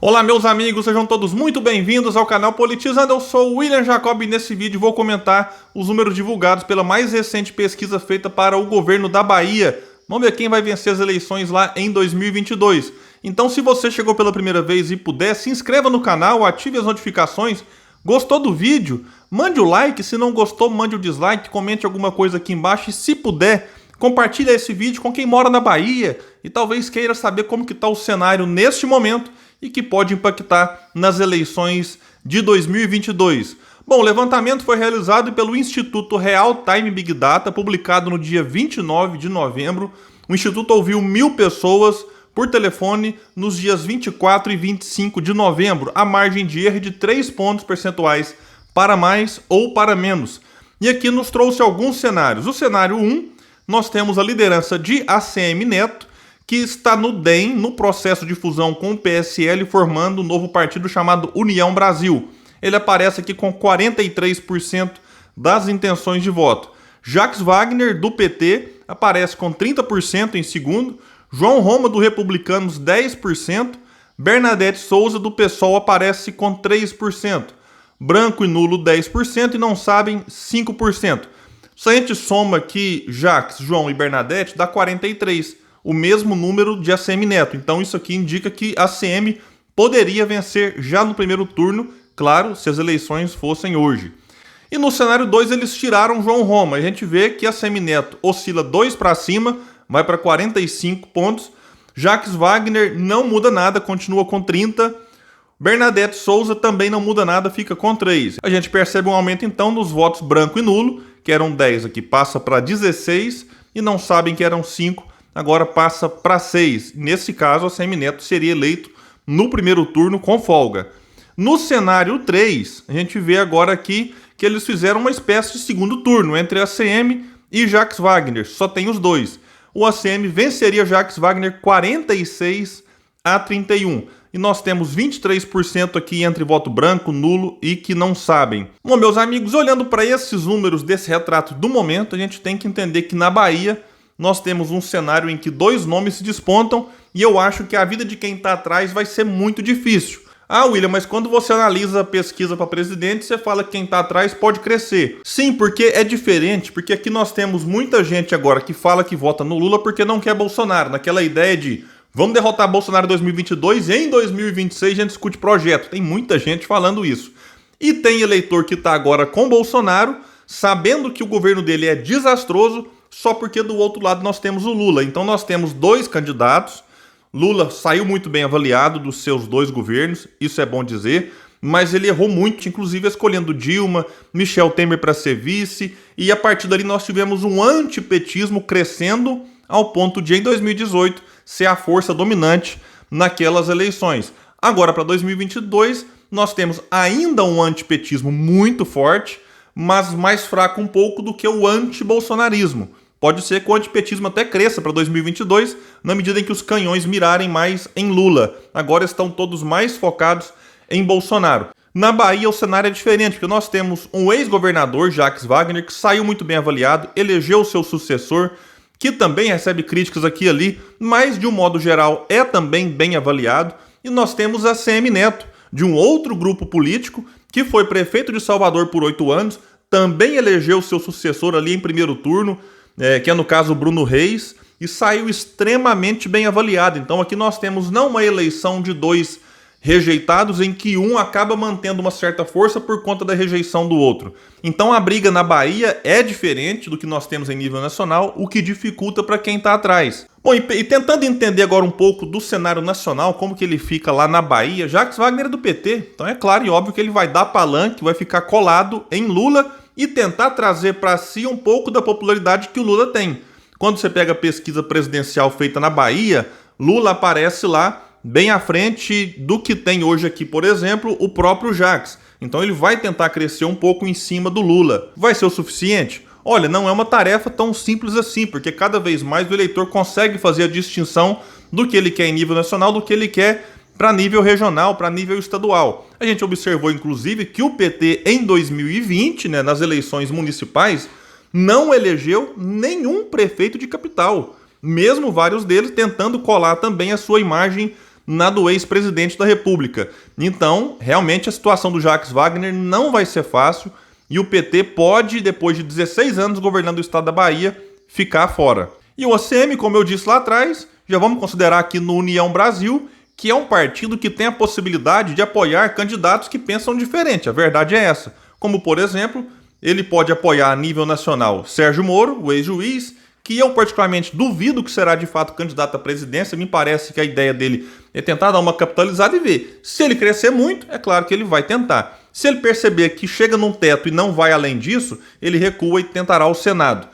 Olá meus amigos, sejam todos muito bem-vindos ao canal Politizando. Eu sou o William Jacob e nesse vídeo vou comentar os números divulgados pela mais recente pesquisa feita para o governo da Bahia. Vamos ver quem vai vencer as eleições lá em 2022. Então, se você chegou pela primeira vez e puder, se inscreva no canal, ative as notificações. Gostou do vídeo? Mande o like, se não gostou, mande o dislike, comente alguma coisa aqui embaixo e se puder, compartilhe esse vídeo com quem mora na Bahia e talvez queira saber como que está o cenário neste momento e que pode impactar nas eleições de 2022. Bom, o levantamento foi realizado pelo Instituto Real Time Big Data, publicado no dia 29 de novembro. O Instituto ouviu 1.000 pessoas por telefone nos dias 24 e 25 de novembro. A margem de erro de 3 pontos percentuais para mais ou para menos. E aqui nos trouxe alguns cenários. O cenário 1, nós temos a liderança de ACM Neto, que está no DEM, no processo de fusão com o PSL, formando um novo partido chamado União Brasil. Ele aparece aqui com 43% das intenções de voto. Jacques Wagner, do PT, aparece com 30% em segundo. João Roma, do Republicanos, 10%. Bernadette Souza, do PSOL, aparece com 3%. Branco e nulo, 10%. E não sabem, 5%. Se a gente soma aqui Jacques, João e Bernadette, dá 43%. O mesmo número de ACM Neto. Então isso aqui indica que a ACM poderia vencer já no primeiro turno, claro, se as eleições fossem hoje. E no cenário 2 eles tiraram João Roma. A gente vê que a ACM Neto oscila 2 para cima, vai para 45 pontos. Jacques Wagner não muda nada, continua com 30. Bernadette Souza também não muda nada, fica com 3. A gente percebe um aumento então nos votos branco e nulo, que eram 10 aqui, passa para 16 e não sabem que eram 5. Agora passa para 6. Nesse caso, a ACM Neto seria eleito no primeiro turno com folga. No cenário 3, a gente vê agora aqui que eles fizeram uma espécie de segundo turno entre a ACM e Jacques Wagner. Só tem os dois. O ACM venceria Jacques Wagner 46 a 31. E nós temos 23% aqui entre voto branco, nulo e que não sabem. Bom, meus amigos, olhando para esses números desse retrato do momento, a gente tem que entender que na Bahia nós temos um cenário em que dois nomes se despontam e eu acho que a vida de quem está atrás vai ser muito difícil. Ah, William, mas quando você analisa a pesquisa para presidente, você fala que quem está atrás pode crescer. Sim, porque é diferente, porque aqui nós temos muita gente agora que fala que vota no Lula porque não quer Bolsonaro, naquela ideia de vamos derrotar Bolsonaro em 2022 e em 2026 a gente discute projeto. Tem muita gente falando isso. E tem eleitor que está agora com Bolsonaro, sabendo que o governo dele é desastroso, só porque do outro lado nós temos o Lula. Então nós temos dois candidatos. Lula saiu muito bem avaliado dos seus dois governos, isso é bom dizer, mas ele errou muito, inclusive escolhendo Dilma, Michel Temer para ser vice, e a partir dali nós tivemos um antipetismo crescendo ao ponto de, em 2018, ser a força dominante naquelas eleições. Agora, para 2022, nós temos ainda um antipetismo muito forte, mas mais fraco um pouco do que o antibolsonarismo. Pode ser que o antipetismo até cresça para 2022, na medida em que os canhões mirarem mais em Lula. Agora estão todos mais focados em Bolsonaro. Na Bahia o cenário é diferente, porque nós temos um ex-governador, Jacques Wagner, que saiu muito bem avaliado, elegeu o seu sucessor, que também recebe críticas aqui e ali, mas de um modo geral é também bem avaliado. E nós temos a ACM Neto, de um outro grupo político, que foi prefeito de Salvador por 8 anos, também elegeu seu sucessor ali em primeiro turno, que é no caso o Bruno Reis, e saiu extremamente bem avaliado. Então aqui nós temos não uma eleição de dois rejeitados em que um acaba mantendo uma certa força por conta da rejeição do outro. Então a briga na Bahia é diferente do que nós temos em nível nacional, o que dificulta para quem está atrás. Bom, e tentando entender agora um pouco do cenário nacional, como que ele fica lá na Bahia, Jacques Wagner é do PT, então é claro e óbvio que ele vai dar palanque, vai ficar colado em Lula e tentar trazer para si um pouco da popularidade que o Lula tem. Quando você pega a pesquisa presidencial feita na Bahia, Lula aparece lá bem à frente do que tem hoje aqui, por exemplo, o próprio Jacques. Então ele vai tentar crescer um pouco em cima do Lula. Vai ser o suficiente? Olha, não é uma tarefa tão simples assim, porque cada vez mais o eleitor consegue fazer a distinção do que ele quer em nível nacional, do que ele quer para nível regional, para nível estadual. A gente observou, inclusive, que o PT, em 2020, nas eleições municipais, não elegeu nenhum prefeito de capital, mesmo vários deles tentando colar também a sua imagem na do ex-presidente da República. Então, realmente a situação do Jacques Wagner não vai ser fácil e o PT pode, depois de 16 anos governando o estado da Bahia, ficar fora. E o ACM, como eu disse lá atrás, já vamos considerar aqui no União Brasil, que é um partido que tem a possibilidade de apoiar candidatos que pensam diferente. A verdade é essa. Como, por exemplo, ele pode apoiar a nível nacional Sérgio Moro, o ex-juiz, que eu particularmente duvido que será de fato candidato à presidência. Me parece que a ideia dele é tentar dar uma capitalizada e ver. Se ele crescer muito, é claro que ele vai tentar. Se ele perceber que chega num teto e não vai além disso, ele recua e tentará o Senado.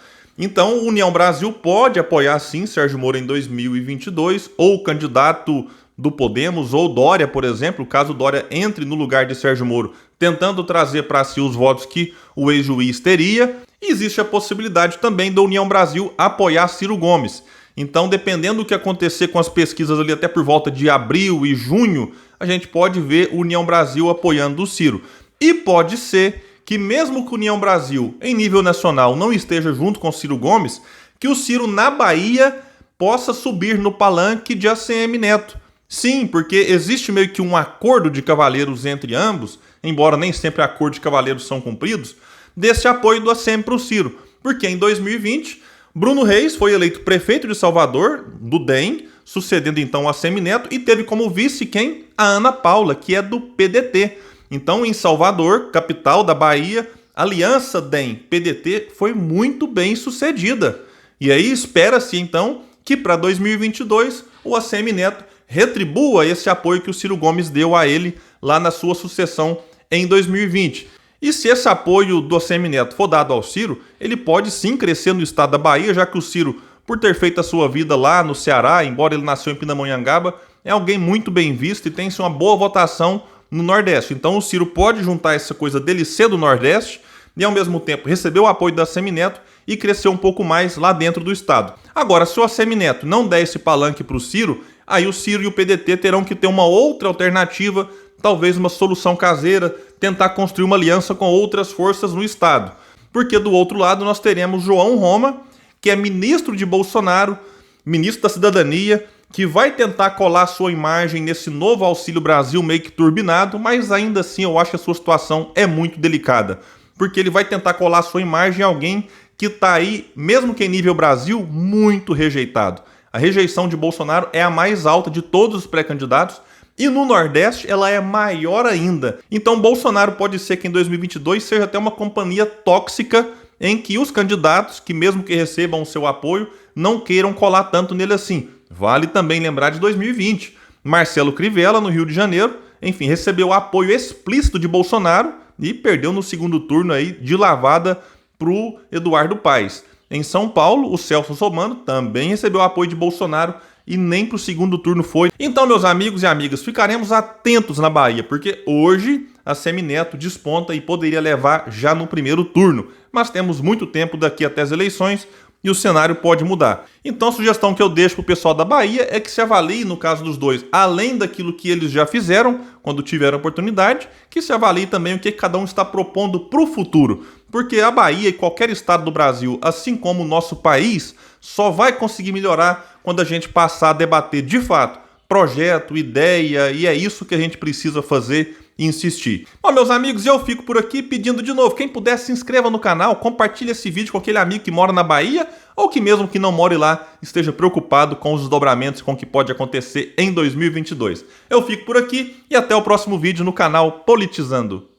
Então, o União Brasil pode apoiar sim Sérgio Moro em 2022, ou o candidato do Podemos, ou Dória, por exemplo, caso Dória entre no lugar de Sérgio Moro, tentando trazer para si os votos que o ex-juiz teria. E existe a possibilidade também da União Brasil apoiar Ciro Gomes. Então, dependendo do que acontecer com as pesquisas ali até por volta de abril e junho, a gente pode ver o União Brasil apoiando o Ciro. E pode ser que mesmo que o União Brasil, em nível nacional, não esteja junto com o Ciro Gomes, que o Ciro na Bahia possa subir no palanque de ACM Neto. Sim, porque existe meio que um acordo de cavaleiros entre ambos, embora nem sempre acordos de cavaleiros são cumpridos, desse apoio do ACM para o Ciro. Porque em 2020, Bruno Reis foi eleito prefeito de Salvador, do DEM, sucedendo então o ACM Neto, e teve como vice quem? A Ana Paula, que é do PDT. Então, em Salvador, capital da Bahia, a aliança DEM-PDT foi muito bem sucedida. E aí espera-se, então, que para 2022 o ACM Neto retribua esse apoio que o Ciro Gomes deu a ele lá na sua sucessão em 2020. E se esse apoio do ACM Neto for dado ao Ciro, ele pode sim crescer no estado da Bahia, já que o Ciro, por ter feito a sua vida lá no Ceará, embora ele nasceu em Pindamonhangaba, é alguém muito bem visto e tem uma boa votação no Nordeste. Então o Ciro pode juntar essa coisa dele ser do Nordeste e ao mesmo tempo receber o apoio da ACM Neto e crescer um pouco mais lá dentro do estado. Agora, se o ACM Neto não der esse palanque para o Ciro, aí o Ciro e o PDT terão que ter uma outra alternativa, talvez uma solução caseira, tentar construir uma aliança com outras forças no estado. Porque do outro lado nós teremos João Roma, que é ministro de Bolsonaro, ministro da Cidadania, que vai tentar colar sua imagem nesse novo Auxílio Brasil meio que turbinado, mas ainda assim eu acho que a sua situação é muito delicada. Porque ele vai tentar colar sua imagem em alguém que está aí, mesmo que em nível Brasil, muito rejeitado. A rejeição de Bolsonaro é a mais alta de todos os pré-candidatos e no Nordeste ela é maior ainda. Então Bolsonaro pode ser que em 2022 seja até uma companhia tóxica em que os candidatos, que mesmo que recebam o seu apoio, não queiram colar tanto nele assim. Vale também lembrar de 2020. Marcelo Crivella, no Rio de Janeiro, enfim, recebeu apoio explícito de Bolsonaro e perdeu no segundo turno aí de lavada para o Eduardo Paes. Em São Paulo, o Celso Russomano também recebeu apoio de Bolsonaro e nem para o segundo turno foi. Então, meus amigos e amigas, ficaremos atentos na Bahia, porque hoje a ACM Neto desponta e poderia levar já no primeiro turno. Mas temos muito tempo daqui até as eleições e o cenário pode mudar. Então a sugestão que eu deixo para o pessoal da Bahia é que se avalie, no caso dos dois, além daquilo que eles já fizeram, quando tiveram oportunidade, que se avalie também o que cada um está propondo para o futuro. Porque a Bahia e qualquer estado do Brasil, assim como o nosso país, só vai conseguir melhorar quando a gente passar a debater de fato projeto, ideia, e é isso que a gente precisa fazer e insistir. Bom, meus amigos, eu fico por aqui pedindo de novo, quem puder se inscreva no canal, compartilhe esse vídeo com aquele amigo que mora na Bahia ou que mesmo que não more lá esteja preocupado com os desdobramentos com o que pode acontecer em 2022. Eu fico por aqui e até o próximo vídeo no canal Politizando.